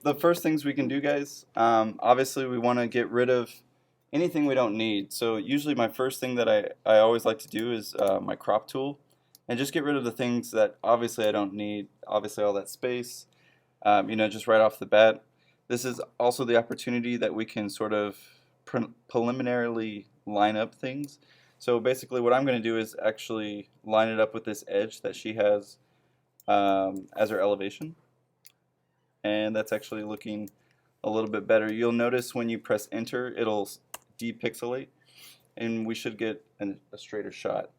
The first things we can do, guys, obviously we want to get rid of anything we don't need. So usually my first thing that I always like to do is my crop tool and just get rid of the things that obviously I don't need, obviously all that space, just right off the bat. This is also the opportunity that we can sort of preliminarily line up things. So basically what I'm going to do is actually line it up with this edge that she has as her elevation. And that's actually looking a little bit better. You'll notice when you press enter, it'll depixelate, and we should get a straighter shot.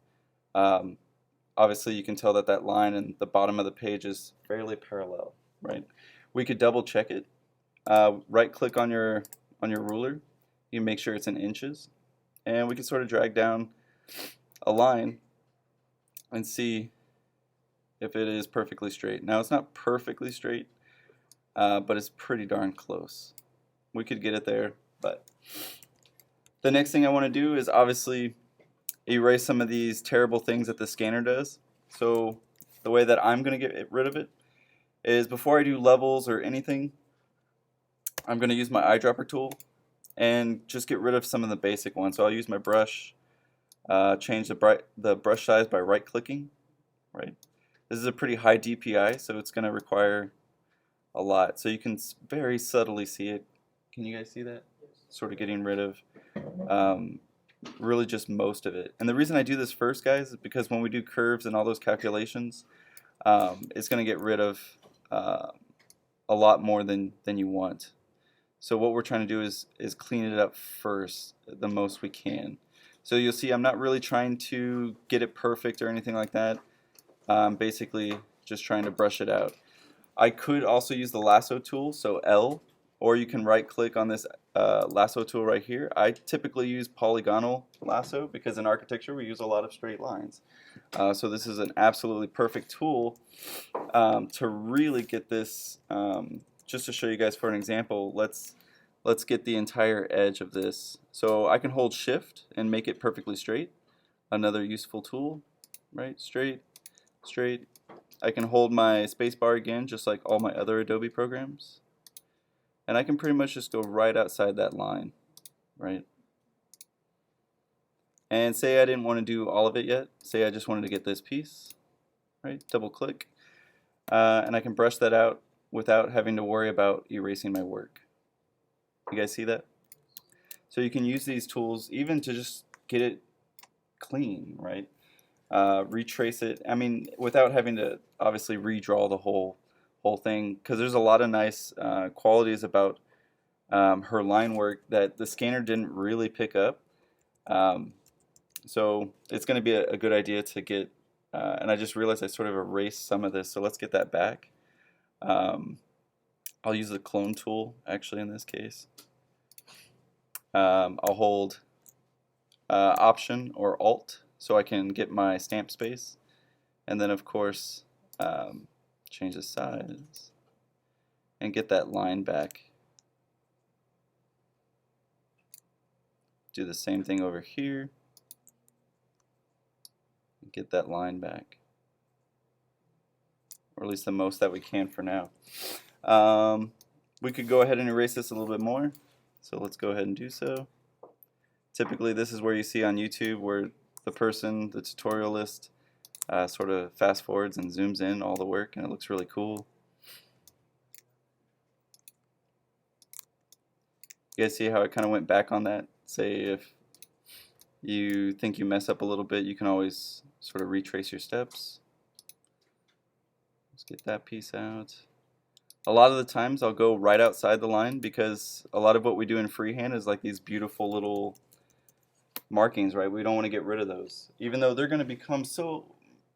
Um, Obviously, you can tell that that line in the bottom of the page is fairly parallel, right? We could double check it. Right click on your ruler. You make sure it's in inches, and we can sort of drag down a line and see if it is perfectly straight. Now, it's not perfectly straight, but it's pretty darn close. We could get it there, but the next thing I want to do is obviously erase some of these terrible things that the scanner does. So the way that I'm going to get rid of it is before I do levels or anything, I'm going to use my eyedropper tool and just get rid of some of the basic ones. So I'll use my brush, change the brush size by right clicking, right? This is a pretty high DPI, so it's going to require a lot. So you can very subtly see it. Can you guys see that? Sort of getting rid of really just most of it. And the reason I do this first, guys, is because when we do curves and all those calculations, it's going to get rid of a lot more than you want. So what we're trying to do is clean it up first, the most we can. So you'll see I'm not really trying to get it perfect or anything like that. Basically just trying to brush it out. I could also use the lasso tool, so L, or you can right click on this lasso tool right here. I typically use polygonal lasso because in architecture we use a lot of straight lines. So this is an absolutely perfect tool to really get this, just to show you guys for an example, let's get the entire edge of this. So I can hold shift and make it perfectly straight. Another useful tool, right? Straight, straight. I can hold my spacebar again, just like all my other Adobe programs. And I can pretty much just go right outside that line, right? And say I didn't want to do all of it yet. Say I just wanted to get this piece, right? Double click. And I can brush that out without having to worry about erasing my work. You guys see that? So you can use these tools even to just get it clean, right? Retrace it. I mean, without having to obviously redraw the whole thing, because there's a lot of nice qualities about her line work that the scanner didn't really pick up. So it's going to be a good idea to get, and I just realized I sort of erased some of this, so let's get that back. I'll use the clone tool actually in this case. I'll hold Option or Alt so I can get my stamp space, and then of course change the size and get that line back. Do the same thing over here. Get that line back, or at least the most that we can for now. We could go ahead and erase this a little bit more, so let's go ahead and do so. Typically this is where you see on YouTube where the person, the tutorialist, sort of fast forwards and zooms in all the work, and it looks really cool. You guys see how I kind of went back on that? Say if you think you mess up a little bit, you can always sort of retrace your steps. Let's get that piece out. A lot of the times I'll go right outside the line because a lot of what we do in freehand is like these beautiful little markings, right? We don't want to get rid of those. Even though they're going to become so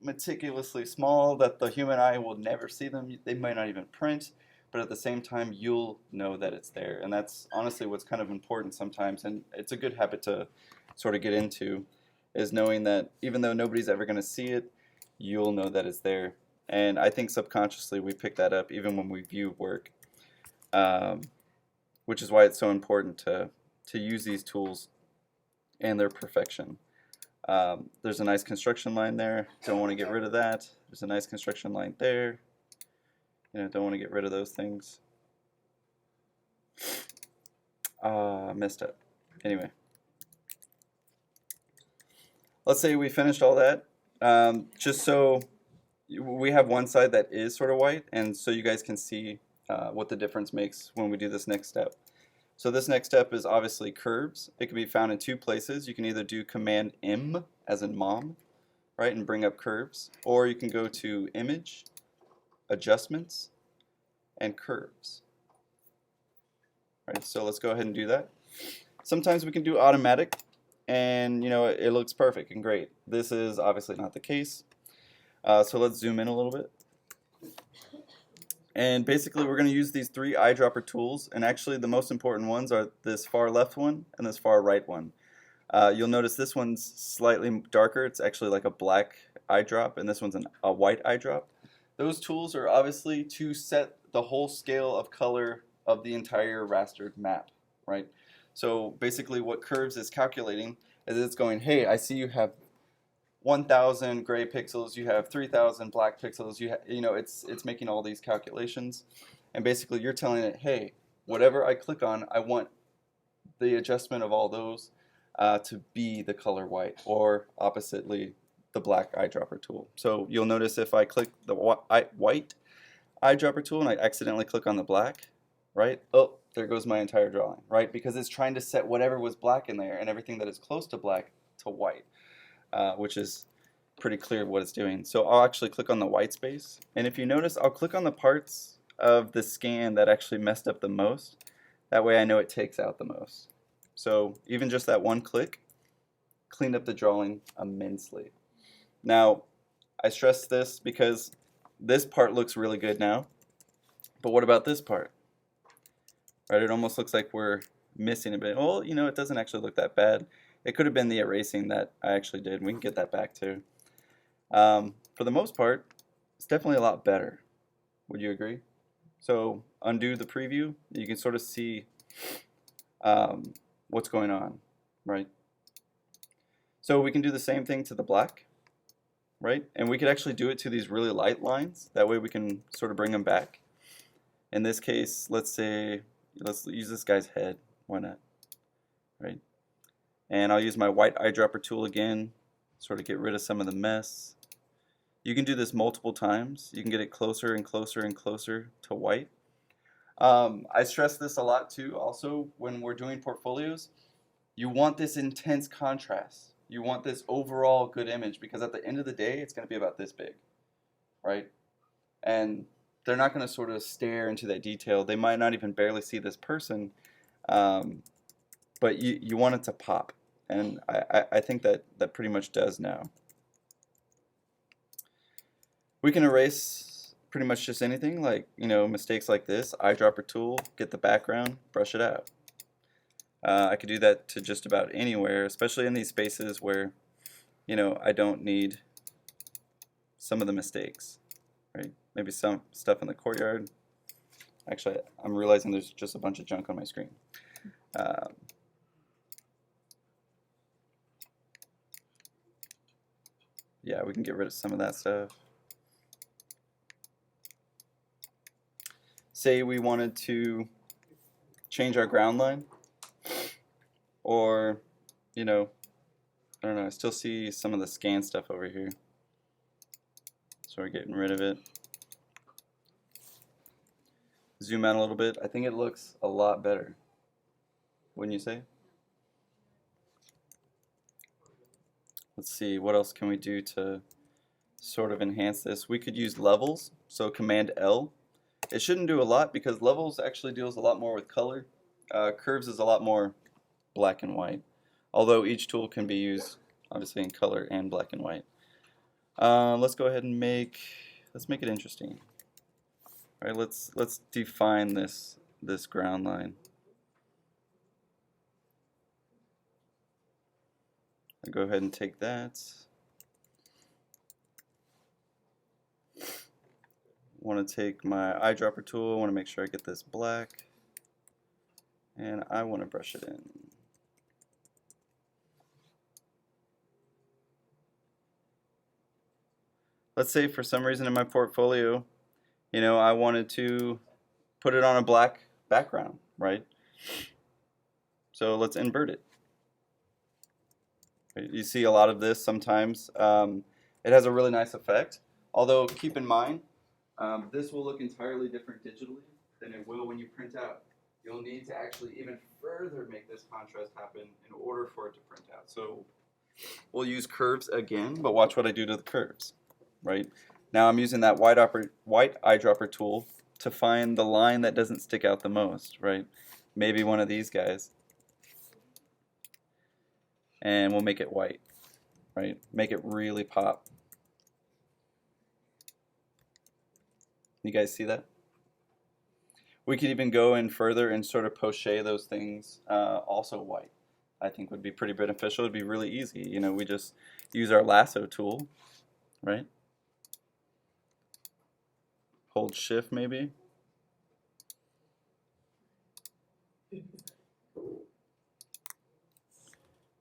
meticulously small that the human eye will never see them. They might not even print, but at the same time you'll know that it's there. And that's honestly what's kind of important sometimes, and it's a good habit to sort of get into, is knowing that even though nobody's ever going to see it, you'll know that it's there. And I think subconsciously we pick that up even when we view work, which is why it's so important to use these tools and their perfection. There's a nice construction line there. Don't want to get rid of that. There's a nice construction line there. Don't want to get rid of those things. Messed up. Anyway, let's say we finished all that. Just so we have one side that is sort of white, and so you guys can see what the difference makes when we do this next step. So this next step is obviously curves. It can be found in two places. You can either do Command M, as in mom, right, and bring up curves, or you can go to Image, Adjustments, and Curves. Right, so let's go ahead and do that. Sometimes we can do automatic, and you know it looks perfect and great. This is obviously not the case. So let's zoom in a little bit. And basically we're going to use these three eyedropper tools, and actually the most important ones are this far left one and this far right one. You'll notice this one's slightly darker. It's actually like a black eyedrop, and this one's a white eyedrop. Those tools are obviously to set the whole scale of color of the entire rastered map, right? So basically what curves is calculating is it's going, hey, I see you have 1,000 gray pixels, you have 3,000 black pixels, you know, it's making all these calculations, and basically you're telling it, hey, whatever I click on, I want the adjustment of all those to be the color white, or oppositely, the black eyedropper tool. So you'll notice if I click the white eyedropper tool and I accidentally click on the black, right? Oh, there goes my entire drawing, right? Because it's trying to set whatever was black in there and everything that is close to black to white, which is pretty clear what it's doing. So I'll actually click on the white space, and if you notice, I'll click on the parts of the scan that actually messed up the most. That way I know it takes out the most. So even just that one click cleaned up the drawing immensely. Now, I stress this because this part looks really good now, but what about this part? Right, it almost looks like we're missing a bit. Well, you know, it doesn't actually look that bad. It could have been the erasing that I actually did. We can get that back too. For the most part, it's definitely a lot better. Would you agree? So undo the preview. You can sort of see what's going on, right? So we can do the same thing to the black, right? And we could actually do it to these really light lines. That way we can sort of bring them back. In this case, let's say, let's use this guy's head. Why not? Right? And I'll use my white eyedropper tool again, sort of get rid of some of the mess. You can do this multiple times. You can get it closer and closer and closer to white. I stress this a lot too, also, when we're doing portfolios. You want this intense contrast. You want this overall good image, because at the end of the day, it's going to be about this big, right? And they're not going to sort of stare into that detail. They might not even barely see this person, but you want it to pop. And I think that pretty much does now. We can erase pretty much just anything, like, you know, mistakes like this. Eyedropper tool, get the background, brush it out. I could do that to just about anywhere, especially in these spaces where, you know, I don't need some of the mistakes, right? Maybe some stuff in the courtyard. Actually, I'm realizing there's just a bunch of junk on my screen. Yeah, we can get rid of some of that stuff. Say we wanted to change our ground line, or, you know, I don't know, I still see some of the scan stuff over here, so we're getting rid of it. Zoom out a little bit. I think it looks a lot better, wouldn't you say? Let's see, what else can we do to sort of enhance this? We could use levels, so Command L. It shouldn't do a lot because levels actually deals a lot more with color. Curves is a lot more black and white, although each tool can be used obviously in color and black and white. Let's go ahead and let's make it interesting. All right, let's define this ground line. I'll go ahead and take that. Want to take my eyedropper tool. I want to make sure I get this black, and I want to brush it in. Let's say for some reason in my portfolio, you know, I wanted to put it on a black background, right? So let's invert it. You see a lot of this sometimes. It has a really nice effect. Although keep in mind, this will look entirely different digitally than it will when you print out. You'll need to actually even further make this contrast happen in order for it to print out. So we'll use curves again, but watch what I do to the curves, right? Now I'm using that white eyedropper tool to find the line that doesn't stick out the most, right? Maybe one of these guys. And we'll make it white, right? Make it really pop. You guys see that? We could even go in further and sort of poche those things also white. I think would be pretty beneficial. It'd be really easy. You know, we just use our lasso tool, right? Hold shift maybe.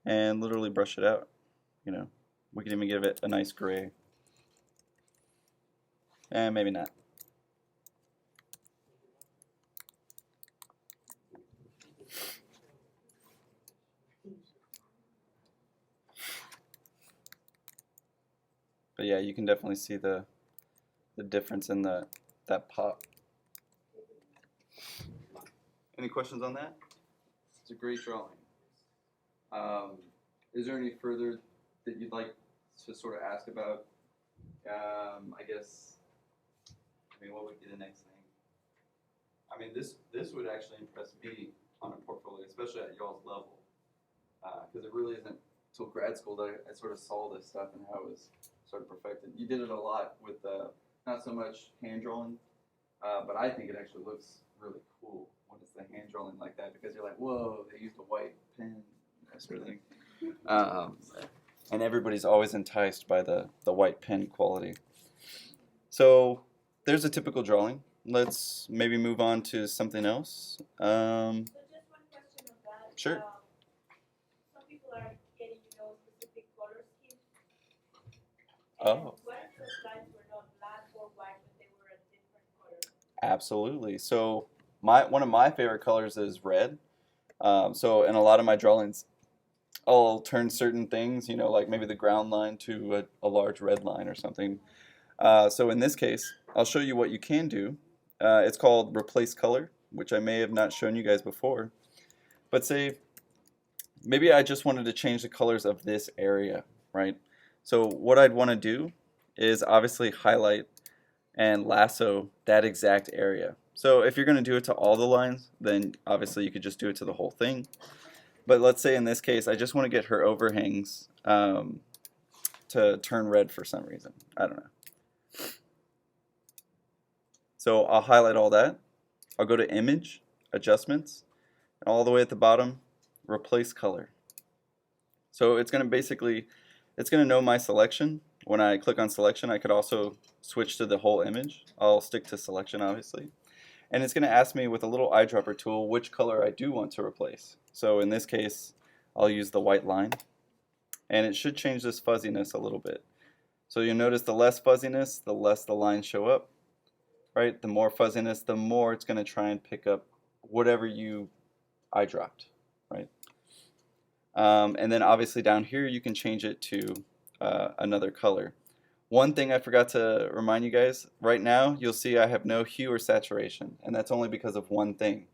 And literally brush it out. You know, we could even give it a nice gray. And maybe not. But yeah, you can definitely see the difference in that pop. Any questions on that? It's a great drawing. Is there any further that you'd like to sort of ask about? I guess, what would be the next thing? I mean, this would actually impress me on a portfolio, especially at y'all's level, because it really isn't till grad school that I sort of saw this stuff and how it was sort of perfected. You did it a lot with not so much hand drawing, but I think it actually looks really cool when it's the hand drawing like that, because you're like, whoa, they used a white pen, that sort of thing. And everybody's always enticed by the white pen quality. So there's a typical drawing. Let's maybe move on to something else. So just one question on that. Sure. Some people are getting, specific color schemes. Oh. What if those lines were not black or white, but they were a different color? Absolutely. So one of my favorite colors is red. So in a lot of my drawings, I'll turn certain things, like maybe the ground line to a large red line or something. So in this case, I'll show you what you can do. It's called replace color, which I may have not shown you guys before. But say, maybe I just wanted to change the colors of this area, right? So what I'd want to do is obviously highlight and lasso that exact area. So if you're going to do it to all the lines, then obviously you could just do it to the whole thing. But let's say in this case, I just want to get her overhangs to turn red for some reason. I don't know. So I'll highlight all that. I'll go to Image, Adjustments, and all the way at the bottom, Replace Color. So it's going to know my selection. When I click on Selection, I could also switch to the whole image. I'll stick to Selection, obviously. And it's going to ask me with a little eyedropper tool which color I do want to replace. So in this case, I'll use the white line. And it should change this fuzziness a little bit. So you'll notice the less fuzziness, the less the lines show up. Right? The more fuzziness, the more it's going to try and pick up whatever you eyedropped. Right? And then obviously down here you can change it to another color. One thing I forgot to remind you guys, right now you'll see I have no hue or saturation, and that's only because of one thing.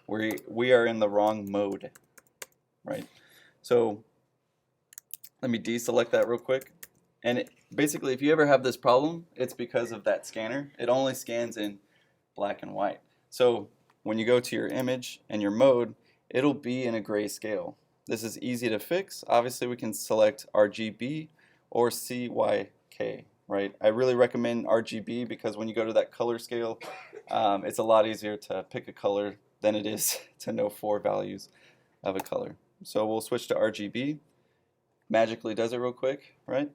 We are in the wrong mode, right? So let me deselect that real quick. And basically, if you ever have this problem, it's because of that scanner. It only scans in black and white. So when you go to your image and your mode, it'll be in a grayscale. This is easy to fix. Obviously, we can select RGB or CYK, right? I really recommend RGB because when you go to that color scale, it's a lot easier to pick a color than it is to know 4 values of a color. So we'll switch to RGB. Magically does it real quick, right?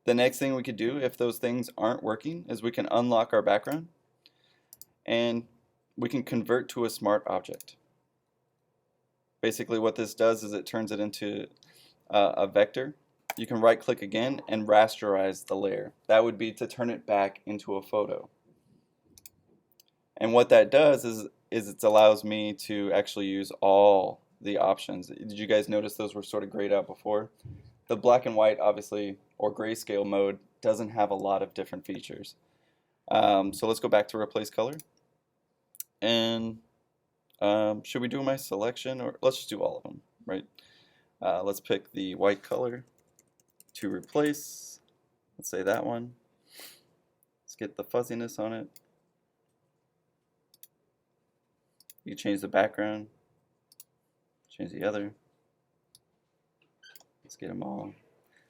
The next thing we could do if those things aren't working is we can unlock our background and we can convert to a smart object. Basically what this does is it turns it into a vector. You can right click again and rasterize the layer. That would be to turn it back into a photo. And what that does is it allows me to actually use all the options. Did you guys notice those were sort of grayed out before? The black and white, obviously, or grayscale mode doesn't have a lot of different features. So let's go back to replace color. And should we do my selection, or let's just do all of them, right? Let's pick the white color to replace. Let's say that one. Let's get the fuzziness on it. You change the background, change the other. Let's get them all.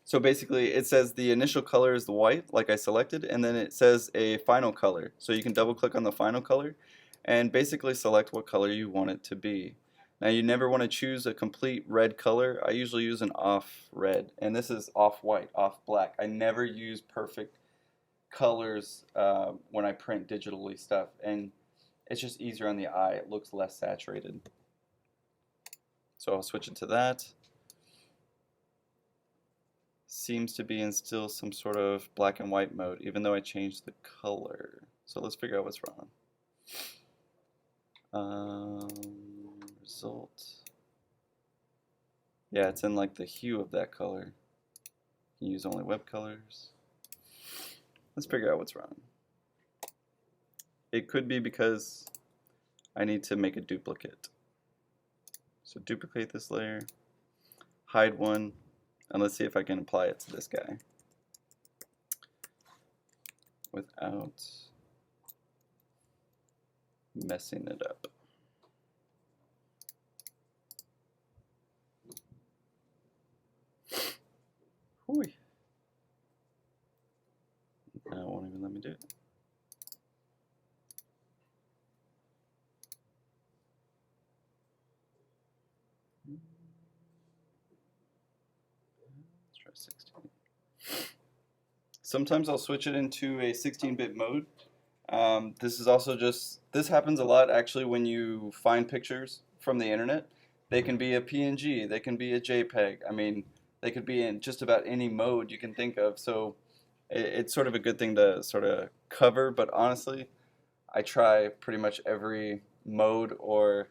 So basically it says the initial color is the white, like I selected, and then it says a final color. So you can double click on the final color and basically select what color you want it to be. Now you never want to choose a complete red color. I usually use an off red, and this is off white, off black. I never use perfect colors when I print digitally stuff, and it's just easier on the eye. It looks less saturated. So I'll switch it to that. Seems to be in still some sort of black and white mode, even though I changed the color. So let's figure out what's wrong. Result. Yeah, it's in like the hue of that color. You can use only web colors. Let's figure out what's wrong. It could be because I need to make a duplicate. So duplicate this layer, hide one, and let's see if I can apply it to this guy without messing it up. Whooey. Now it won't even let me do it. Let's try 16. Sometimes I'll switch it into a 16-bit mode. This is also this happens a lot actually when you find pictures from the internet. They can be a PNG, they can be a JPEG. I mean, they could be in just about any mode you can think of. So it's sort of a good thing to sort of cover, but honestly, I try pretty much every mode or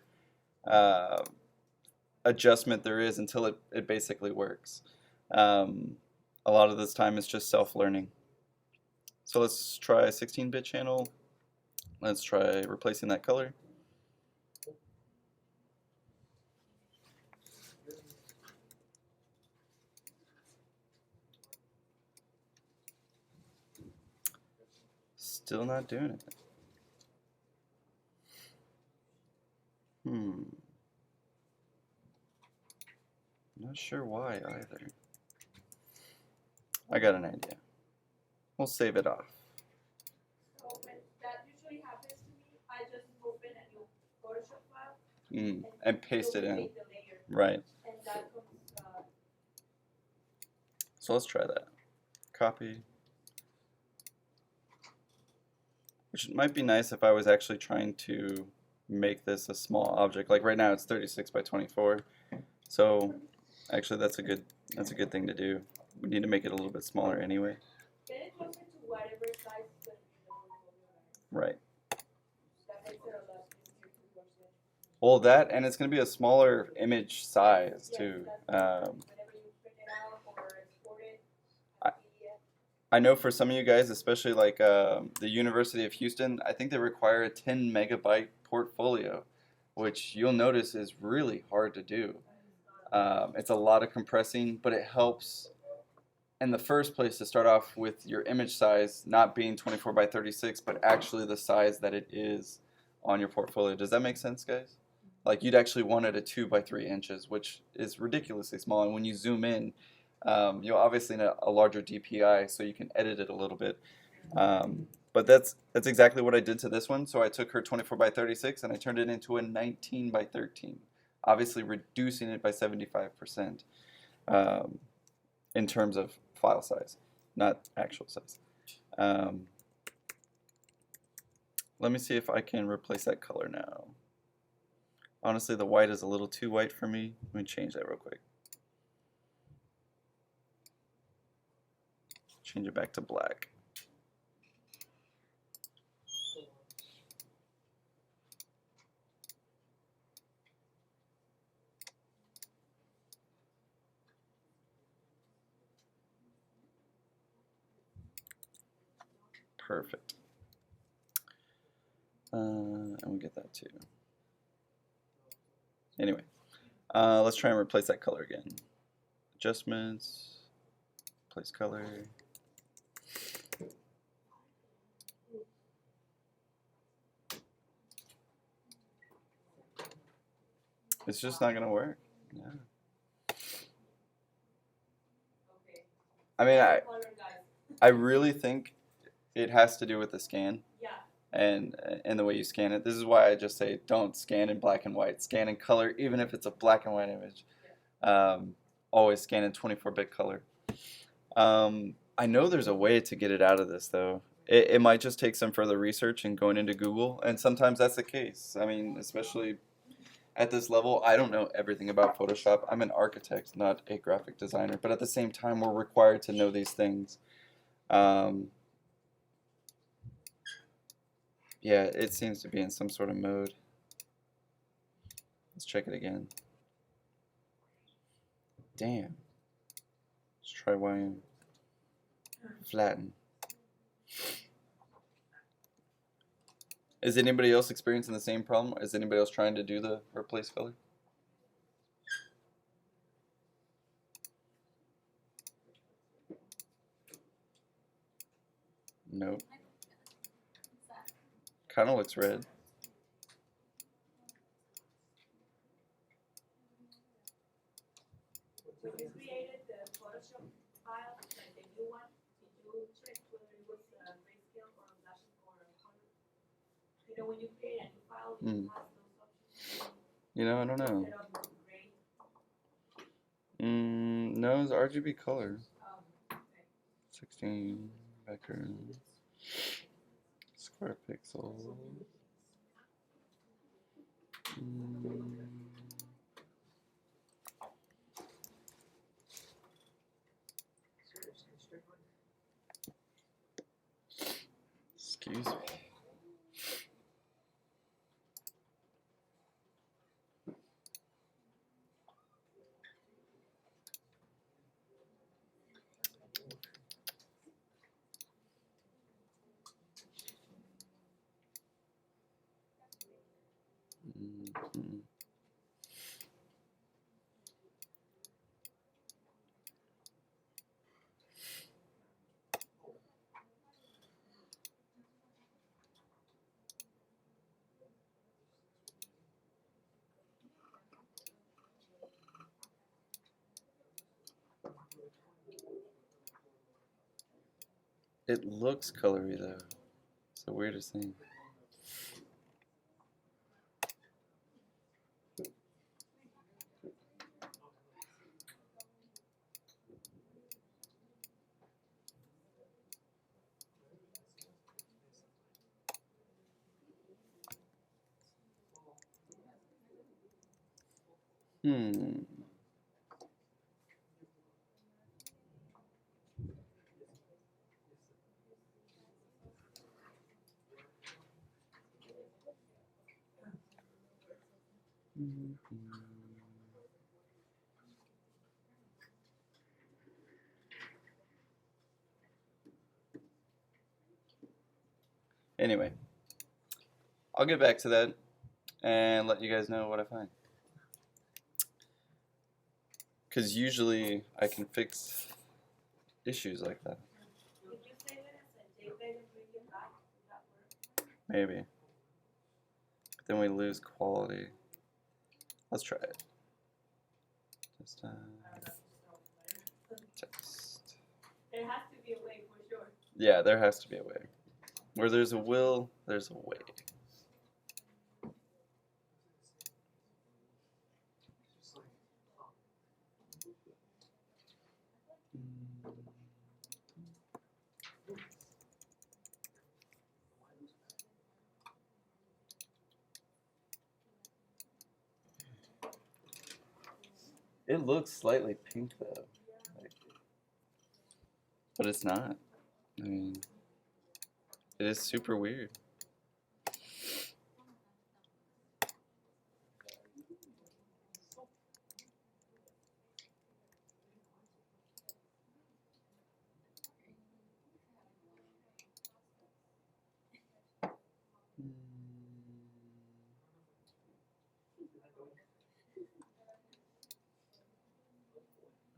adjustment there is until it basically works. A lot of this time it's just self-learning. So let's try a 16-bit channel. Let's try replacing that color. Still not doing it. Not sure why either. I got an idea. We'll save it off. So when that usually happens to me, I just open a new Photoshop file and paste it in. duplicate the layer, Right. and that comes. So let's try that. Copy. Which might be nice if I was actually trying to make this a small object. Like right now it's 36 by 24. So actually that's a good thing to do. We need to make it a little bit smaller anyway. Then it goes into whatever size is going to be the whole Right. That makes it a lot easier to work with. Well, that, and it's going to be a smaller image size too. Whenever you print it out or export it, I know for some of you guys, especially like the University of Houston, I think they require a 10 megabyte portfolio, which you'll notice is really hard to do. It's a lot of compressing, but it helps in the first place to start off with your image size not being 24 by 36, but actually the size that it is on your portfolio. Does that make sense, guys? Like you'd actually want it at 2 by 3 inches, which is ridiculously small. And when you zoom in, you'll obviously need a larger DPI so you can edit it a little bit. But that's exactly what I did to this one. So I took her 24 by 36 and I turned it into a 19 by 13, obviously reducing it by 75% in terms of file size, not actual size. Let me see if I can replace that color now. Honestly, the white is a little too white for me. Let me change that real quick. Change it back to black. Perfect. And we get that too. Anyway, let's try and replace that color again. Adjustments, place color. It's just not gonna work. Yeah. I mean, I really think it has to do with the scan. Yeah. And the way you scan it. This is why I just say don't scan in black and white. Scan in color, even if it's a black and white image. Always scan in 24-bit color. I know there's a way to get it out of this though. It might just take some further research and going into Google, and sometimes that's the case. I mean, especially at this level, I don't know everything about Photoshop. I'm an architect, not a graphic designer, but at the same time, we're required to know these things. Yeah, it seems to be in some sort of mode. Let's check it again. Damn. Let's try YM. Flatten. Is anybody else experiencing the same problem? Is anybody else trying to do the replace color? Nope. Kind of looks red. When you created the Photoshop file, like the new one, did you check whether it was grayscale or flashing or color? You know, when you create a new file, you have those options. You know, I don't know. Set up gray. No, it's RGB color. Okay. 16 background. Square pixels. Excuse me. It looks colory though. It's the weirdest thing. Anyway, I'll get back to that and let you guys know what I find. Because usually I can fix issues like that. Did you save it as a JPEG and bring it back? Would that work? Maybe. But then we lose quality. Let's try it. Just text. There has to be a way for sure. Yeah, there has to be a way. Where there's a will, there's a way. It looks slightly pink though, but it's not. I mean, it is super weird.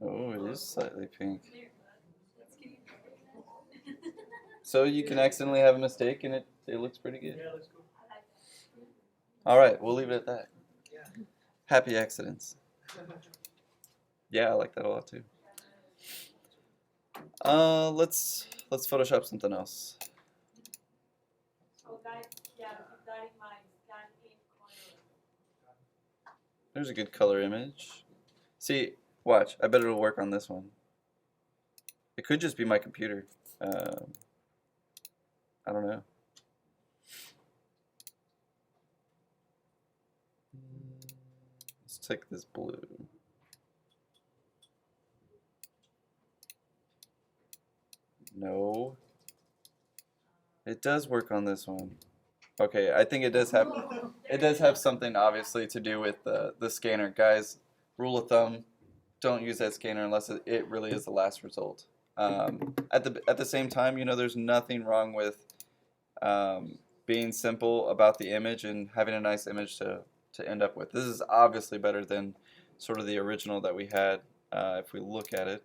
Oh, it is slightly pink. So you can accidentally have a mistake and it looks pretty good. Alright, we'll leave it at that. Happy accidents. Yeah, I like that a lot too. Let's Photoshop something else. So that, yeah, keep that in mind. Scan in color. There's a good color image. See, watch. I bet it'll work on this one. It could just be my computer. I don't know. Let's take this blue. No. It does work on this one. Okay, I think it does have something obviously to do with the scanner. Guys, rule of thumb, don't use that scanner unless it really is the last result. At the same time, you know, there's nothing wrong with being simple about the image and having a nice image to end up with. This is obviously better than sort of the original that we had. If we look at it,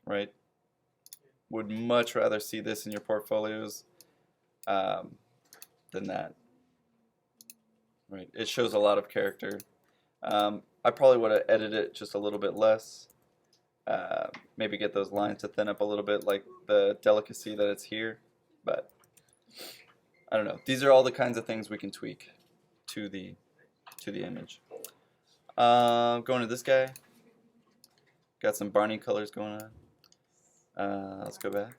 right? Would much rather see this in your portfolios than that. Right? It shows a lot of character. I probably would have edited it just a little bit less. Maybe get those lines to thin up a little bit, like the delicacy that it's here. But I don't know. These are all the kinds of things we can tweak to the image. Going to this guy. Got some Barney colors going on. Let's go back.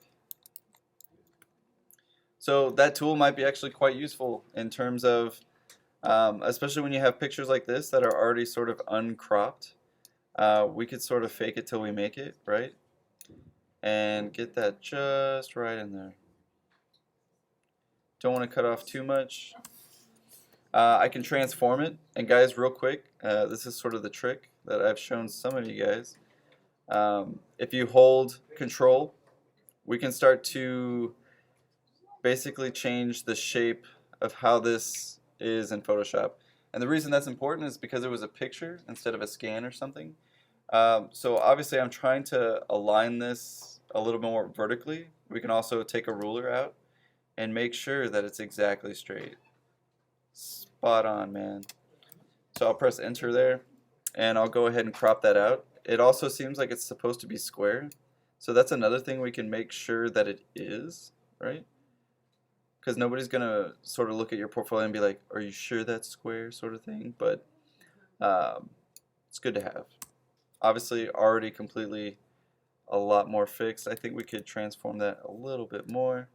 So that tool might be actually quite useful in terms of, especially when you have pictures like this that are already sort of uncropped. We could sort of fake it till we make it, right? And get that just right in there. Don't want to cut off too much. I can transform it, and guys, real quick, this is sort of the trick that I've shown some of you guys. If you hold Control, we can start to basically change the shape of how this is in Photoshop. And the reason that's important is because it was a picture instead of a scan or something. So obviously I'm trying to align this a little more vertically. We can also take a ruler out and make sure that it's exactly straight. Spot on, man. So I'll press enter there and I'll go ahead and crop that out. It also seems like it's supposed to be square. So that's another thing we can make sure that it is, right? Because nobody's going to sort of look at your portfolio and be like, are you sure that's square, sort of thing. But it's good to have. Obviously already completely a lot more fixed. I think we could transform that a little bit more.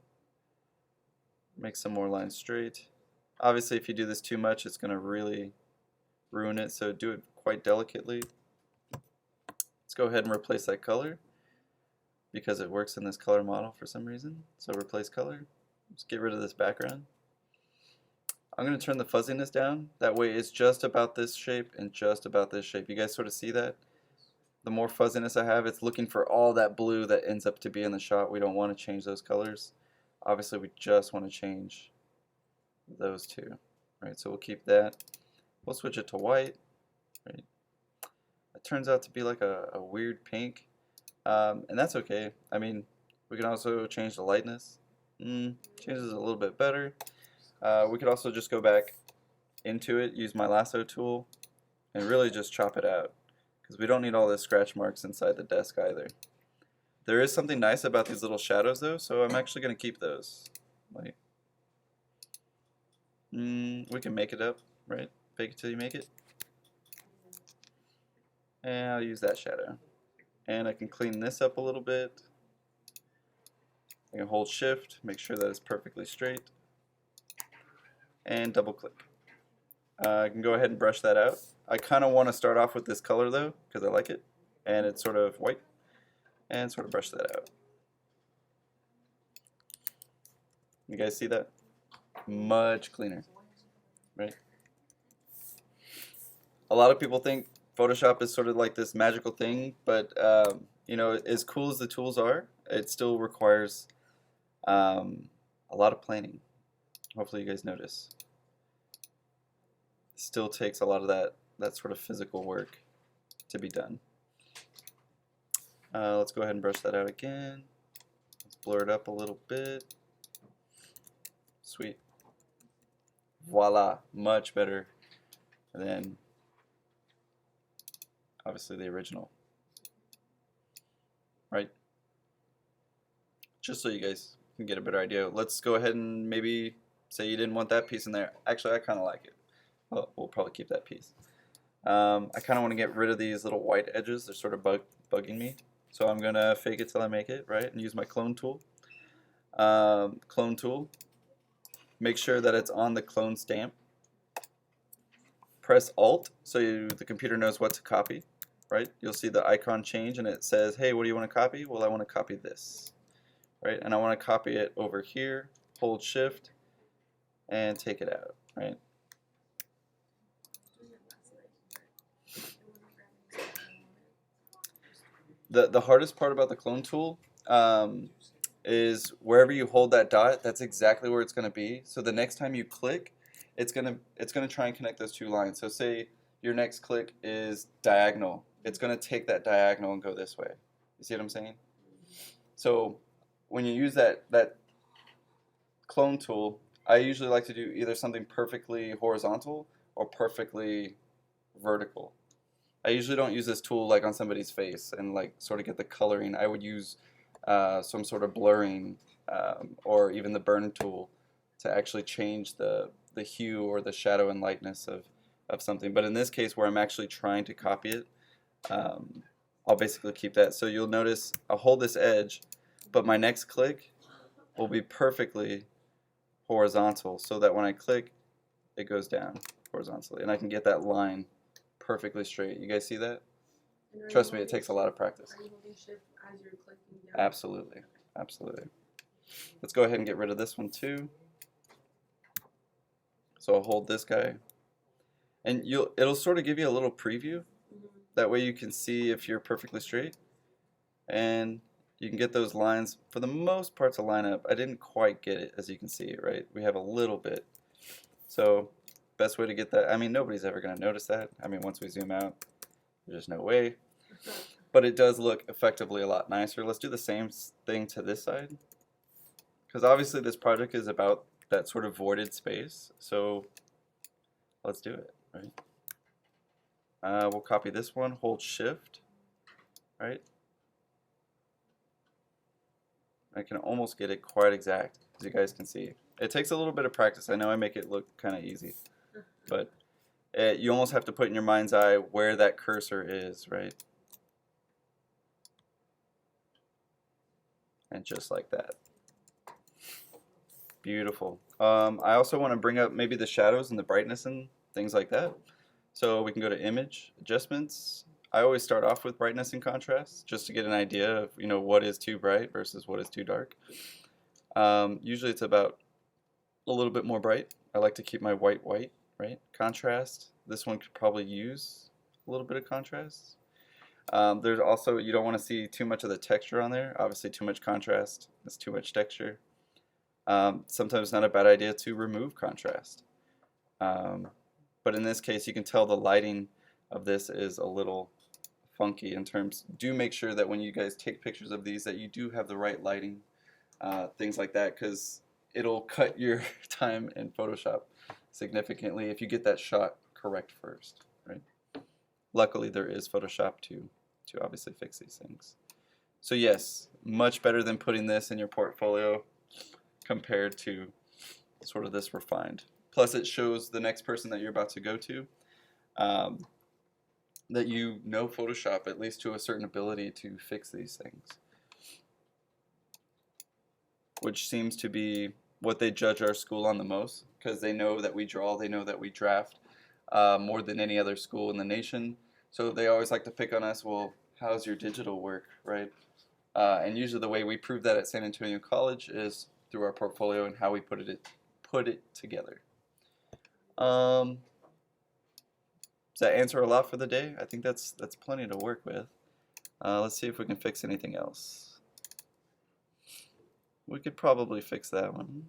Make some more lines straight. Obviously if you do this too much, it's going to really ruin it, so do it quite delicately. Let's go ahead and replace that color because it works in this color model for some reason. So replace color. Let's get rid of this background. I'm going to turn the fuzziness down. That way it's just about this shape and just about this shape. You guys sort of see that? The more fuzziness I have, it's looking for all that blue that ends up to be in the shot. We don't want to change those colors. Obviously we just want to change those two. Right, so we'll keep that. We'll switch it to white. Right. It turns out to be like a weird pink. And that's okay. I mean, we can also change the lightness. Changes it a little bit better. We could also just go back into it, use my Lasso Tool, and really just chop it out. Because we don't need all the scratch marks inside the desk either. There is something nice about these little shadows though, so I'm actually going to keep those. Like, we can make it up, right? Fake it till you make it. And I'll use that shadow. And I can clean this up a little bit. I can hold shift, make sure that it's perfectly straight, and double click. I can go ahead and brush that out. I kind of want to start off with this color though, because I like it, and it's sort of white, and sort of brush that out. You guys see that? Much cleaner, right? A lot of people think Photoshop is sort of like this magical thing, but you know, as cool as the tools are, it still requires a lot of planning. Hopefully you guys notice. Still takes a lot of that sort of physical work. to be done. Let's go ahead and brush that out again. Let's blur it up a little bit. Sweet. Voila, much better than obviously the original, right? Just so you guys can get a better idea. Let's go ahead and maybe say you didn't want that piece in there. Actually, I kind of like it. Well, we'll probably keep that piece. I kind of want to get rid of these little white edges. They're sort of bugging me. So I'm going to fake it till I make it, right? And use my clone tool. Clone tool. Make sure that it's on the clone stamp. Press Alt so the computer knows what to copy, right? You'll see the icon change and it says, hey, what do you want to copy? Well, I want to copy this, right? And I want to copy it over here. Hold Shift and take it out, right? The hardest part about the clone tool is wherever you hold that dot, that's exactly where it's going to be. So the next time you click, it's gonna try and connect those two lines. So say your next click is diagonal, it's gonna take that diagonal and go this way. You see what I'm saying? So when you use that clone tool, I usually like to do either something perfectly horizontal or perfectly vertical. I usually don't use this tool like on somebody's face and like sort of get the coloring. I would use some sort of blurring or even the burn tool to actually change the hue or the shadow and lightness of something. But in this case where I'm actually trying to copy it, I'll basically keep that. So you'll notice I'll hold this edge, but my next click will be perfectly horizontal so that when I click, it goes down horizontally. And I can get that line perfectly straight. You guys see that? Trust me, it takes a lot of practice. Are you holding Shift as you're clicking down? Absolutely. Absolutely. Let's go ahead and get rid of this one too. So I'll hold this guy, and it'll sort of give you a little preview. That way you can see if you're perfectly straight, and you can get those lines for the most part to line up. I didn't quite get it, as you can see, right? We have a little bit. So best way to get that, I mean, nobody's ever going to notice that. I mean, once we zoom out, there's no way. But it does look effectively a lot nicer. Let's do the same thing to this side, because obviously this project is about that sort of voided space, so let's do it, right? We'll copy this one, hold Shift, right? I can almost get it quite exact, as you guys can see. It takes a little bit of practice. I know I make it look kind of easy, but you almost have to put in your mind's eye where that cursor is, right? And just like that. Beautiful. I also want to bring up maybe the shadows and the brightness and things like that. So we can go to Image, Adjustments. I always start off with brightness and contrast just to get an idea of what is too bright versus what is too dark. Usually it's about a little bit more bright. I like to keep my white, right? Contrast. This one could probably use a little bit of contrast. There's also, you don't want to see too much of the texture on there. Obviously too much contrast is too much texture. Sometimes it's not a bad idea to remove contrast. But in this case, you can tell the lighting of this is a little funky in terms. Do make sure that when you guys take pictures of these that you do have the right lighting, things like that, because it'll cut your time in Photoshop significantly if you get that shot correct first, right? Luckily, there is Photoshop to obviously fix these things. So yes, much better than putting this in your portfolio compared to sort of this refined. Plus it shows the next person that you're about to go to that you know Photoshop, at least to a certain ability to fix these things. Which seems to be what they judge our school on the most, because they know that we draw, they know that we draft more than any other school in the nation. So they always like to pick on us, well, how's your digital work, right? And usually the way we prove that at San Antonio College is through our portfolio and how we put it together. Does that answer a lot for the day? I think that's plenty to work with. Let's see if we can fix anything else. We could probably fix that one.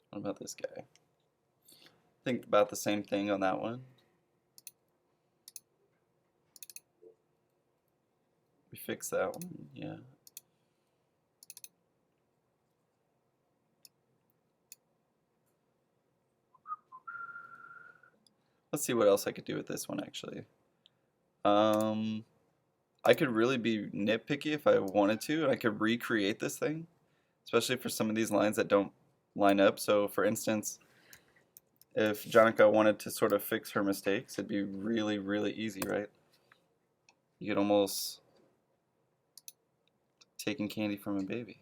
What about this guy? Think about the same thing on that one. We fix that one, yeah. Let's see what else I could do with this one actually. I could really be nitpicky if I wanted to, and I could recreate this thing, especially for some of these lines that don't line up. So for instance, if Jonica wanted to sort of fix her mistakes, it'd be really, really easy, right? You could almost taking candy from a baby.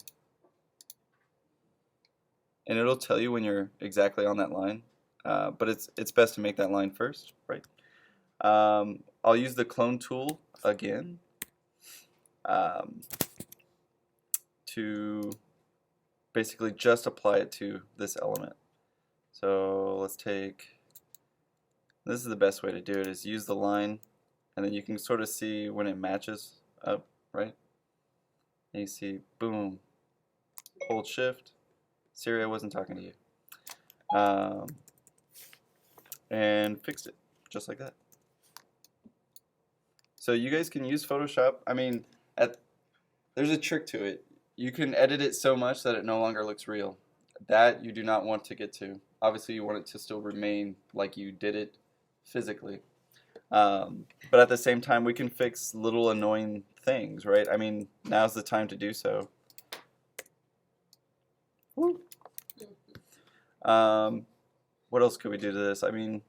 And it'll tell you when you're exactly on that line, but it's best to make that line first, right? I'll use the clone tool again to basically just apply it to this element. So let's take, this is the best way to do it, is use the line, and then you can sort of see when it matches up, right? And you see, boom, hold shift. Siri, I wasn't talking to you. And fixed it, just like that. So you guys can use Photoshop. I mean, there's a trick to it. You can edit it so much that it no longer looks real. That you do not want to get to. Obviously, you want it to still remain like you did it physically. But at the same time, we can fix little annoying things, right? I mean, now's the time to do so. Woo. What else could we do to this? I mean,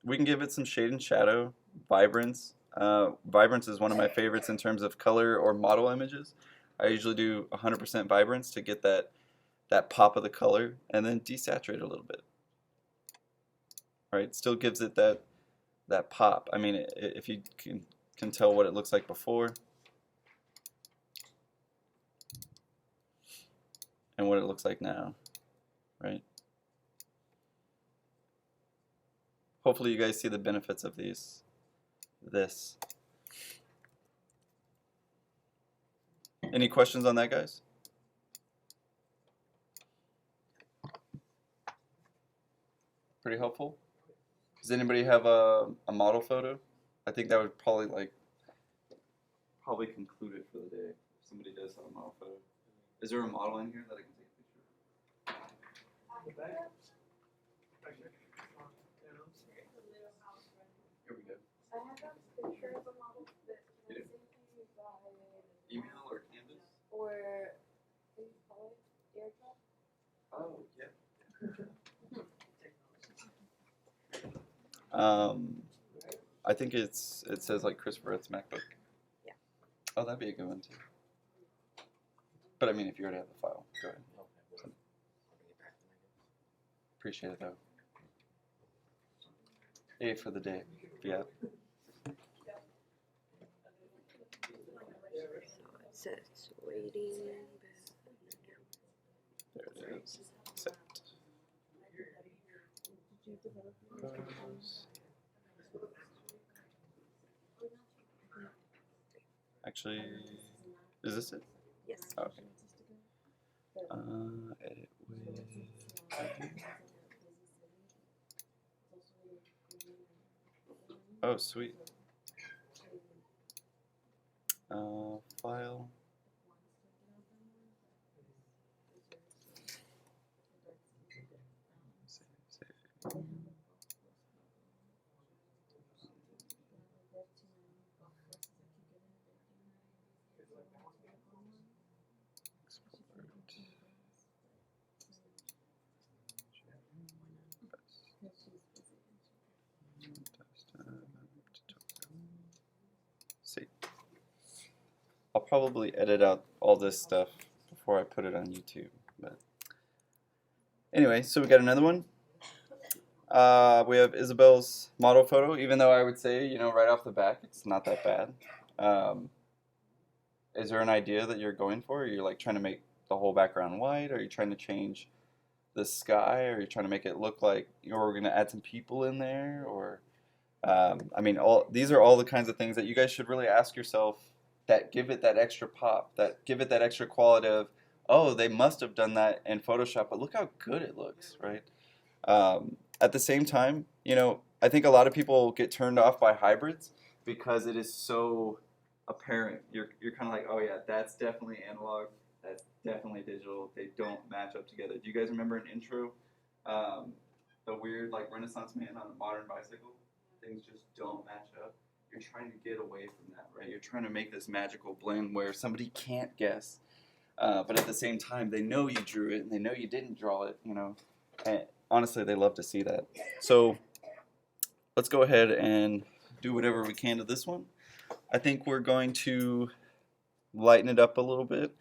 we can give it some shade and shadow, vibrance. Vibrance is one of my favorites in terms of color or model images. I usually do 100% vibrance to get that pop of the color, and then desaturate a little bit. Right, still gives it that pop. I mean, if you can tell what it looks like before and what it looks like now, right? Hopefully you guys see the benefits of this. Any questions on that, guys? Pretty helpful? Does anybody have a model photo? I think that would probably conclude it for the day. If somebody does have a model photo. Is there a model in here that I can take a picture of? The back? Here we go. I have a picture of a model that You do? by Email or Canvas? or what do you call it? Airdrop? Oh, yeah. I think it says like Chris Verette's MacBook. Yeah. Oh, that'd be a good one too. But I mean, if you already have the file, go ahead. Appreciate it though. A for the day. Yeah. So it says waiting. There it is. Accept. Actually, is this it? Yes. Okay. Edit with. Oh, sweet. File. Save. See. I'll probably edit out all this stuff before I put it on YouTube. But anyway, so we got another one. We have Isabel's model photo, even though I would say, you know, right off the back, it's not that bad. Is there an idea that you're going for? Are you like trying to make the whole background white? Are you trying to change the sky? Are you trying to make it look like, you know, we're going to add some people in there? Or, I mean, these are all the kinds of things that you guys should really ask yourself that give it that extra pop, that give it that extra quality of, oh, they must have done that in Photoshop, but look how good it looks, right? At the same time, you know, I think a lot of people get turned off by hybrids because it is so apparent. You're kind of like, oh yeah, that's definitely analog. That's definitely digital. They don't match up together. Do you guys remember an intro? The weird like Renaissance man on a modern bicycle. Things just don't match up. You're trying to get away from that, right? You're trying to make this magical blend where somebody can't guess, but at the same time, they know you drew it and they know you didn't draw it. You know, and honestly, they love to see that. So let's go ahead and do whatever we can to this one. I think we're going to lighten it up a little bit.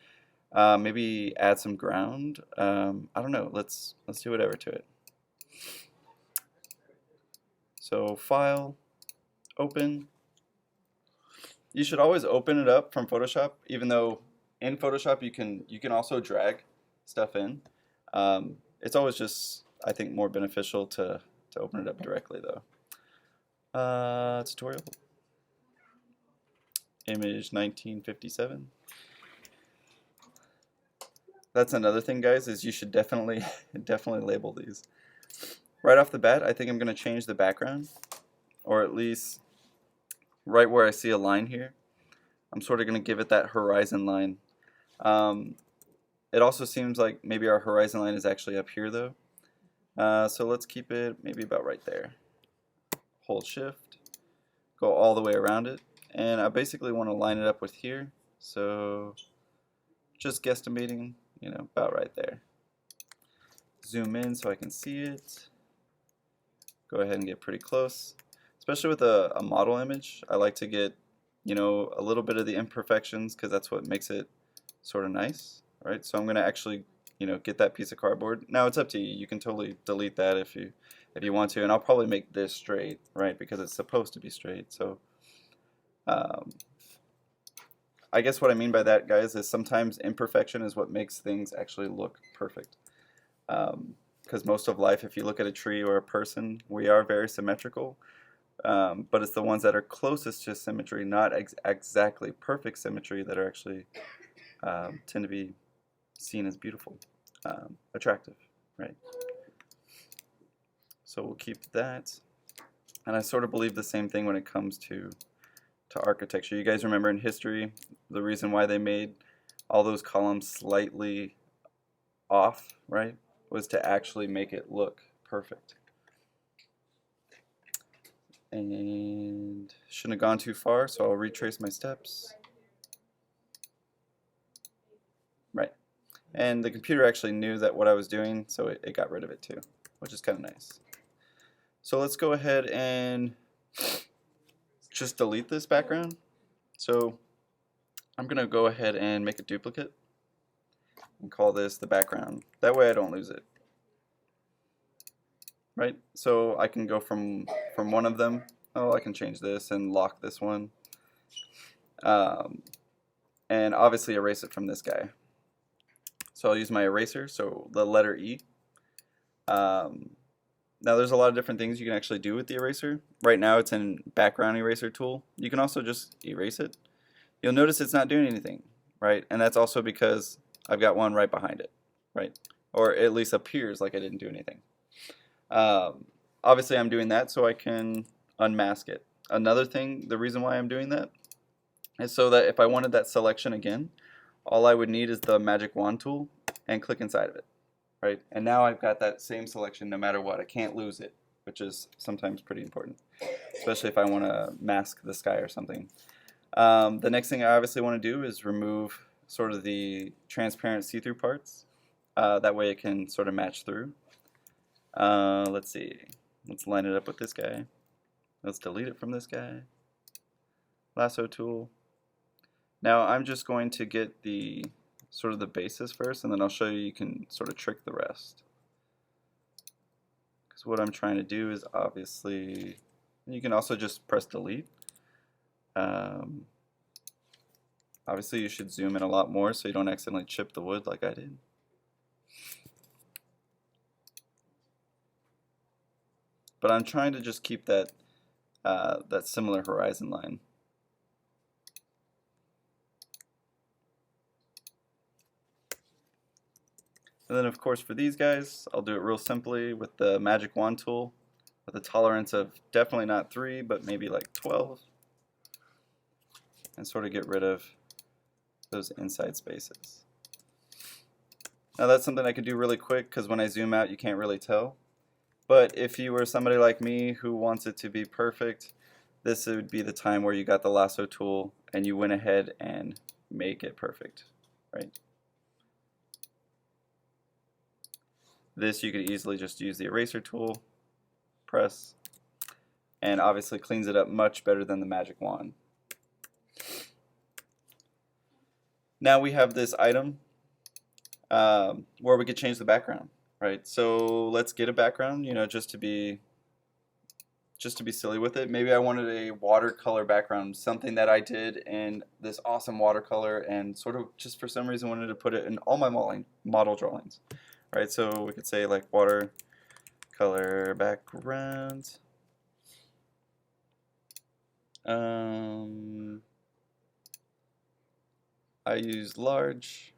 Maybe add some ground. I don't know. Let's do whatever to it. So file, open. You should always open it up from Photoshop, even though in Photoshop you can also drag stuff in. It's always just, I think, more beneficial to open it up directly though. Tutorial. Image 1957. That's another thing, guys, is you should definitely label these. Right off the bat, I think I'm going to change the background, or at least right where I see a line here. I'm sort of going to give it that horizon line. It also seems like maybe our horizon line is actually up here though. So let's keep it maybe about right there. Hold shift, go all the way around it, and I basically want to line it up with here. So just guesstimating, you know, about right there. Zoom in so I can see it. Go ahead and get pretty close. Especially with a model image, I like to get, you know, a little bit of the imperfections because that's what makes it sort of nice, right? So I'm going to actually, you know, get that piece of cardboard. Now it's up to you. You can totally delete that if you want to, and I'll probably make this straight, right? Because it's supposed to be straight. So I guess what I mean by that, guys, is sometimes imperfection is what makes things actually look perfect. Because most of life, if you look at a tree or a person, we are very symmetrical. But it's the ones that are closest to symmetry, not exactly perfect symmetry, that are actually tend to be seen as beautiful, attractive, right? So we'll keep that. And I sort of believe the same thing when it comes to architecture. You guys remember in history, the reason why they made all those columns slightly off, right, was to actually make it look perfect. And shouldn't have gone too far, so I'll retrace my steps. Right. And the computer actually knew that what I was doing, so it got rid of it too, which is kind of nice. So let's go ahead and just delete this background. So I'm going to go ahead and make a duplicate and call this the background. That way I don't lose it. Right? So I can go from one of them. Oh, I can change this and lock this one. And obviously erase it from this guy. So I'll use my eraser, so the letter E. Now there's a lot of different things you can actually do with the eraser. Right now it's in background eraser tool. You can also just erase it. You'll notice it's not doing anything, right? And that's also because I've got one right behind it, right? Or at least appears like I didn't do anything. Obviously I'm doing that so I can unmask it. Another thing, the reason why I'm doing that is so that if I wanted that selection again, all I would need is the magic wand tool and click inside of it, right? And now I've got that same selection no matter what. I can't lose it, which is sometimes pretty important, especially if I want to mask the sky or something. The next thing I obviously want to do is remove sort of the transparent see-through parts. That way it can sort of match through. Let's see. Let's line it up with this guy. Let's delete it from this guy. Lasso tool. Now I'm just going to get the sort of the basis first, and then I'll show you can sort of trick the rest. Because what I'm trying to do is obviously, you can also just press delete. Obviously you should zoom in a lot more so you don't accidentally chip the wood like I did. But I'm trying to just keep that that similar horizon line. And then of course for these guys, I'll do it real simply with the magic wand tool with a tolerance of definitely not 3, but maybe like 12. And sort of get rid of those inside spaces. Now that's something I could do really quick because when I zoom out you can't really tell. But if you were somebody like me who wants it to be perfect, this would be the time where you got the lasso tool and you went ahead and make it perfect, right? This you could easily just use the eraser tool, press, and obviously cleans it up much better than the magic wand. Now we have this item where we could change the background, right? So let's get a background, you know, just to be silly with it. Maybe I wanted a watercolor background, something that I did in this awesome watercolor, and sort of just for some reason wanted to put it in all my model drawings, right? So we could say like watercolor background. I use large.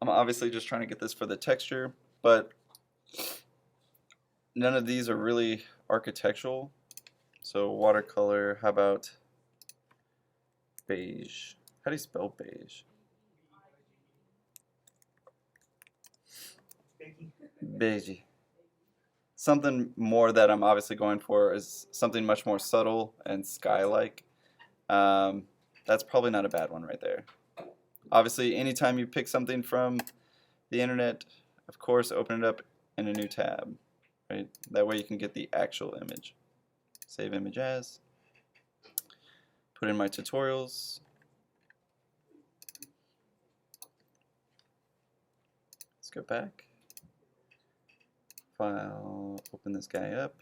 I'm obviously just trying to get this for the texture, but none of these are really architectural. So watercolor, how about beige? How do you spell beige? Beige. Something more that I'm obviously going for is something much more subtle and sky-like. That's probably not a bad one right there. Obviously, anytime you pick something from the internet, of course, open it up in a new tab, right? That way you can get the actual image. Save image as. Put in my tutorials. Let's go back. File, open this guy up.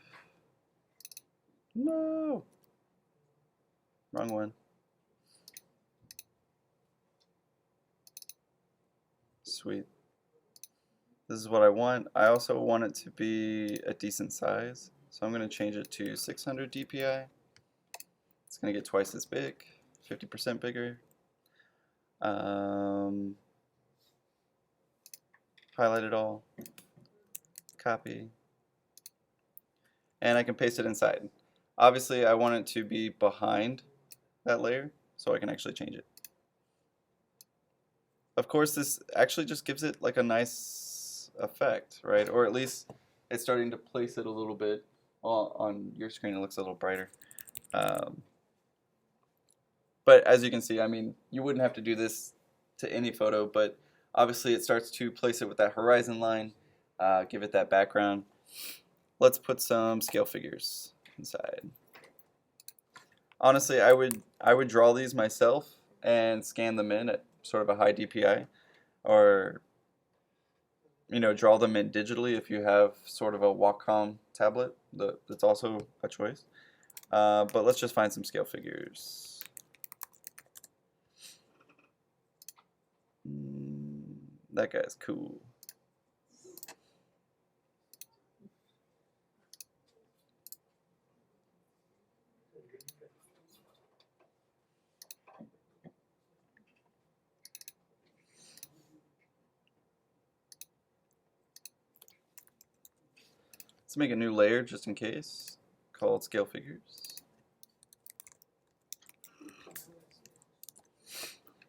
No! Wrong one. Sweet. This is what I want. I also want it to be a decent size, so I'm going to change it to 600 dpi. It's going to get twice as big, 50% bigger. Highlight it all, copy, and I can paste it inside. Obviously, I want it to be behind that layer, so I can actually change it. Of course, this actually just gives it like a nice effect, right? Or at least it's starting to place it a little bit. On your screen, it looks a little brighter. But as you can see, I mean, you wouldn't have to do this to any photo, but obviously it starts to place it with that horizon line, give it that background. Let's put some scale figures inside. Honestly, I would draw these myself and scan them in at sort of a high DPI, or you know, draw them in digitally if you have sort of a Wacom tablet. That's also a choice. But let's just find some scale figures. That guy's cool. Let's make a new layer just in case, called scale figures.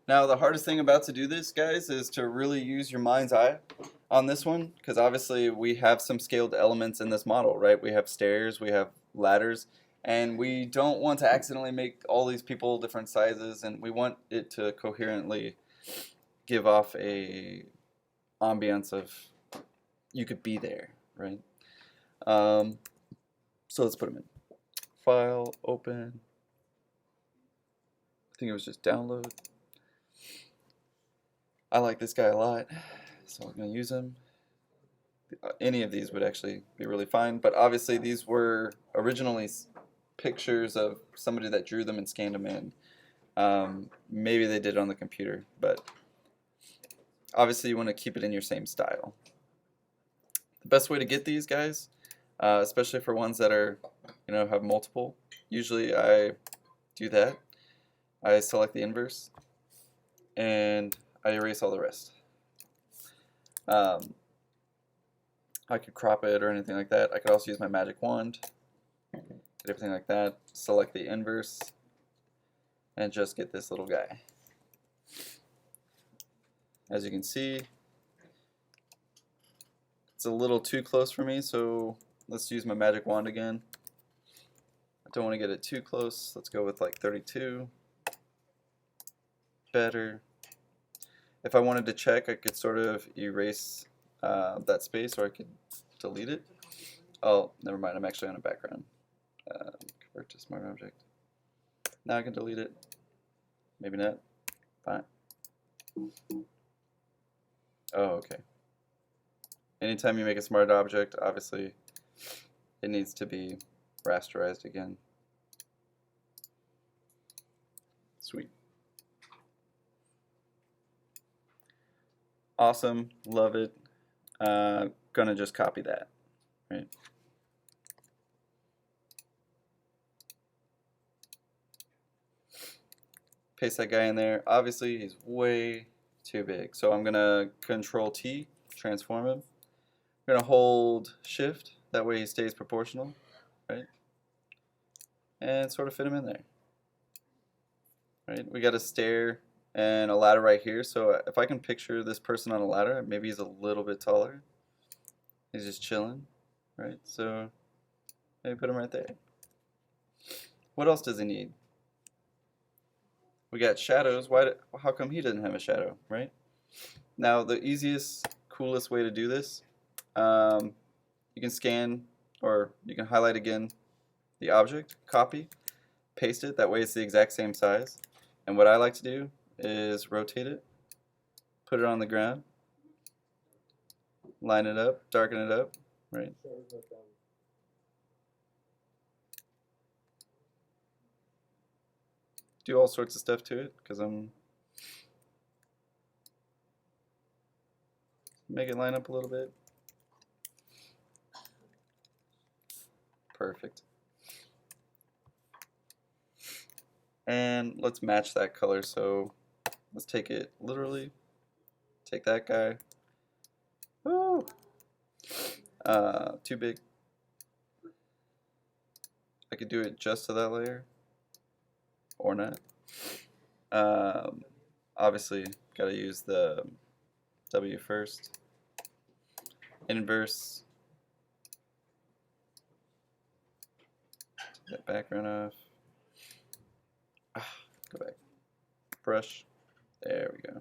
Now the hardest thing about to do this, guys, is to really use your mind's eye on this one, because obviously we have some scaled elements in this model, right? We have stairs, we have ladders, and we don't want to accidentally make all these people different sizes, and we want it to coherently give off a ambiance of you could be there, right? So let's put them in. File, open. I think it was just download. I like this guy a lot, so I'm going to use him. Any of these would actually be really fine, but obviously these were originally pictures of somebody that drew them and scanned them in. Maybe they did it on the computer, but obviously you want to keep it in your same style. The best way to get these guys, especially for ones that are, you know, have multiple, usually I do that. I select the inverse and I erase all the rest. Um, I could crop it or anything like that. I could also use my magic wand, get everything like that, select the inverse, and just get this little guy. As you can see, it's a little too close for me, so let's use my magic wand again. I don't want to get it too close. Let's go with like 32. Better. If I wanted to check, I could sort of erase that space, or I could delete it. Oh, never mind. I'm actually on a background. Convert to smart object. Now I can delete it. Maybe not. Fine. Oh, okay. Anytime you make a smart object, obviously it needs to be rasterized again. Sweet. Awesome. Love it. Gonna just copy that, right? Paste that guy in there. Obviously, he's way too big. So I'm gonna Control T, transform him. I'm gonna hold Shift. That way he stays proportional, right? And sort of fit him in there. Right? We got a stair and a ladder right here. So if I can picture this person on a ladder, maybe he's a little bit taller. He's just chilling, right? So maybe put him right there. What else does he need? We got shadows. How come he doesn't have a shadow, right? Now the easiest, coolest way to do this, you can scan or you can highlight again the object, copy, paste it. That way it's the exact same size. And what I like to do is rotate it, put it on the ground, line it up, darken it up, right? Do all sorts of stuff to it because I'm make it line up a little bit. Perfect. And let's match that color. So let's take it literally. Take that guy. Woo! Too big. I could do it just to that layer, or not. Obviously, gotta use the W first. Inverse. Take that background off. Go back. Brush. There we go.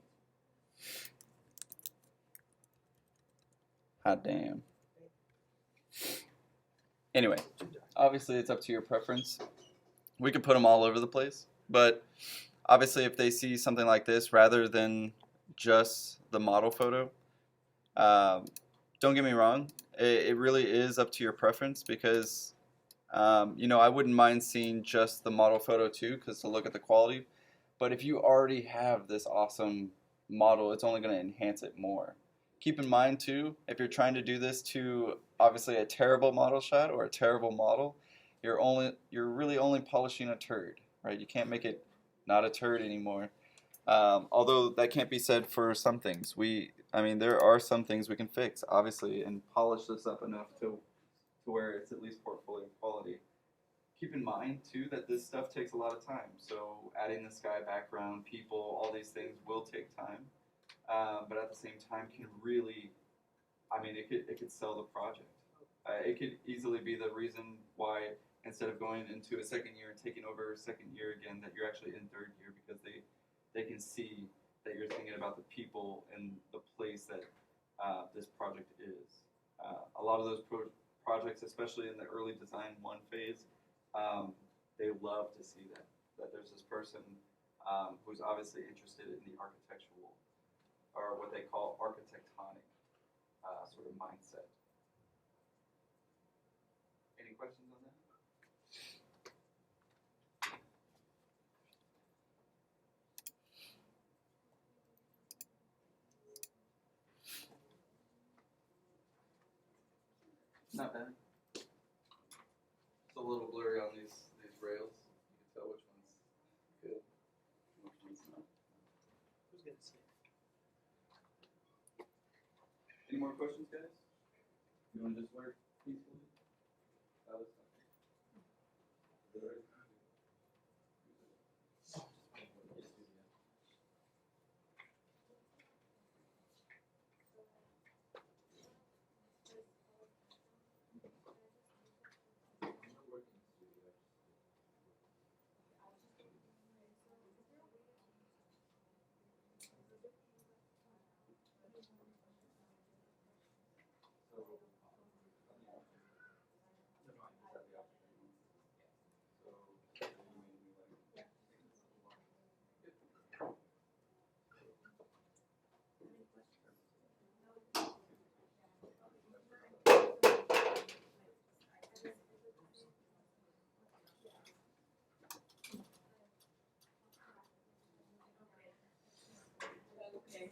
Hot damn. Anyway, obviously it's up to your preference. We could put them all over the place, but obviously if they see something like this rather than just the model photo, don't get me wrong, it really is up to your preference because you know, I wouldn't mind seeing just the model photo too, because to look at the quality. But if you already have this awesome model, it's only going to enhance it more. Keep in mind too, if you're trying to do this to obviously a terrible model shot or a terrible model, you're really only polishing a turd, right? You can't make it not a turd anymore. Although that can't be said for some things. I mean, there are some things we can fix, obviously, and polish this up enough to where it's at least portfolio quality. Keep in mind too that this stuff takes a lot of time. So adding the sky background, people, all these things will take time. But at the same time can really, I mean, it could sell the project. It could easily be the reason why instead of going into a second year and taking over a second year again, that you're actually in third year because they can see that you're thinking about the people and the place that this project is. A lot of those projects, especially in the early design one phase, they love to see that there's this person who's obviously interested in the architectural, or what they call architectonic sort of mindset. Any questions on that? Not bad. It's a little blurry on these rails. You can tell which one's good, which one's not. Who's gonna see it? Any more questions, guys? You want to just work peacefully? That was Okay.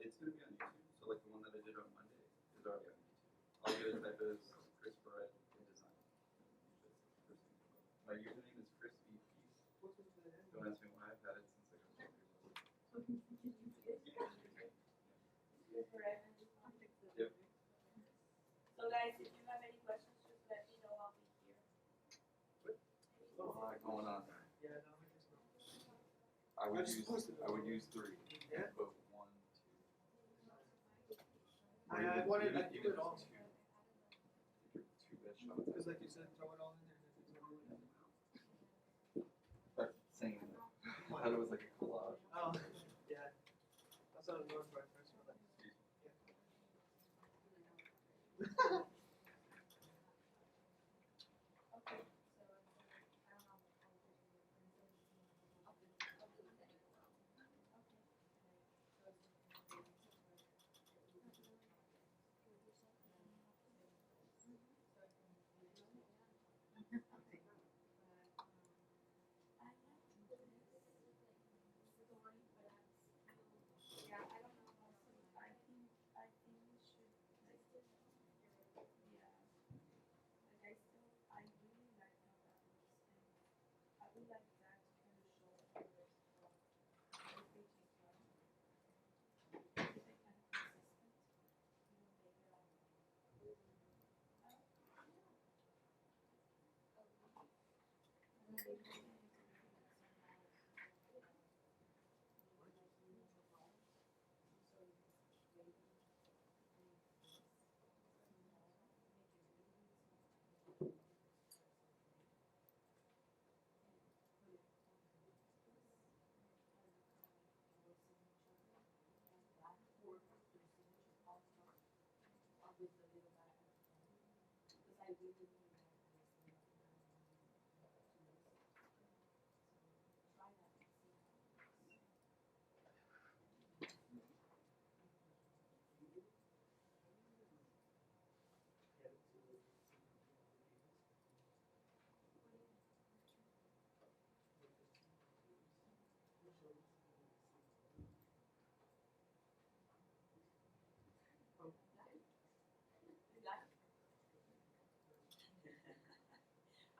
It's going to be on YouTube. So like the one that I did on Monday is already on YouTube. All you gotta type is Chris Verette in design. My username is Chris VP. Don't ask me why. I've had it since I got 12 years old. Yep. So guys, if you have any questions, just let me know. I'll be here. A lot going on. I would use 3. Yeah. But 1, 2. I wanted to do it all. 2 best shots. Because like you said, throw it all in there. That's saying that. I thought it was like a collage. Oh, yeah. That's what I was going for at first.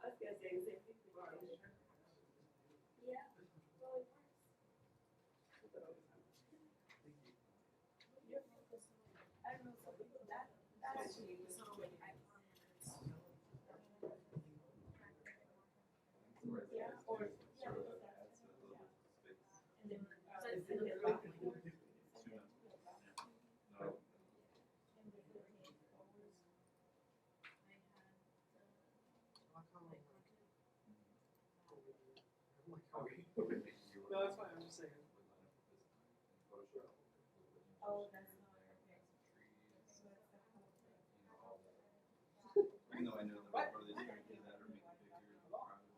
I was gonna say the same thing tomorrow. Yeah, well, it works. I don't know, some people that actually is so many yeah, or yeah, Sort of because that's adds a little bit of space. and then so it's in the rock. No. No, that's fine. I'm just saying. Oh, that's not okay. Even though I know that my brother's trying to do that or make it bigger and proud of it,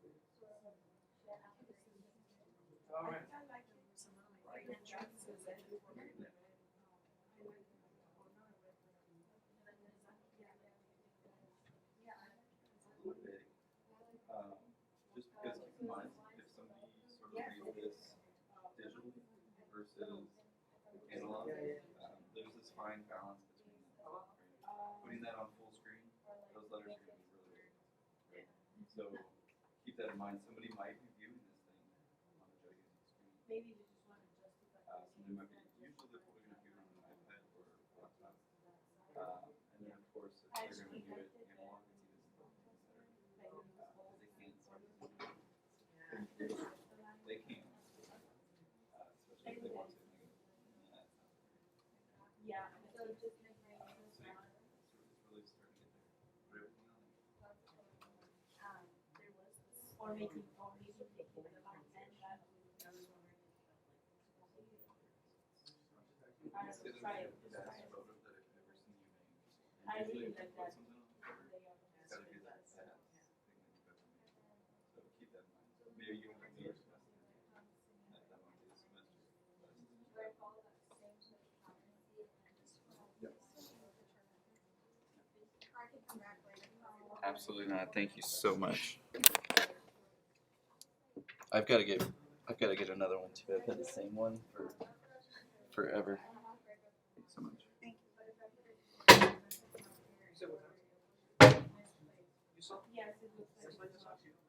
just because right now it's All right. I like some of my entrances and motivating. Just because keep in mind, if somebody sort of reads this digitally, There's this fine balance between that. Right? Putting that on full screen, those letters are going to be really big. Right? So keep that in mind. Somebody might be viewing this thing on a gigantic screen. Maybe you just want to justify. Somebody might be, usually they're probably going to view it on an iPad or laptop. And then of course, if they're going to view it analog, it's even still considered. Because they can't sort of they can, especially if they want to. Yeah, so just make So it's really starting to get there. Put everything on there. there was this, or maybe taking the line and that. It's the Try it. best photo that I've ever seen you make. I And really usually if like you put that. something on the cover, it's got to be the best thing that you've ever made. So keep that in mind. Maybe you won't be your semester. That might be the semester. Absolutely not. Thank you so much. I've got to get another one too. I've had the same one for forever. Thanks so much. You said what else? You saw? Yes, it looks That's like. what I just saw.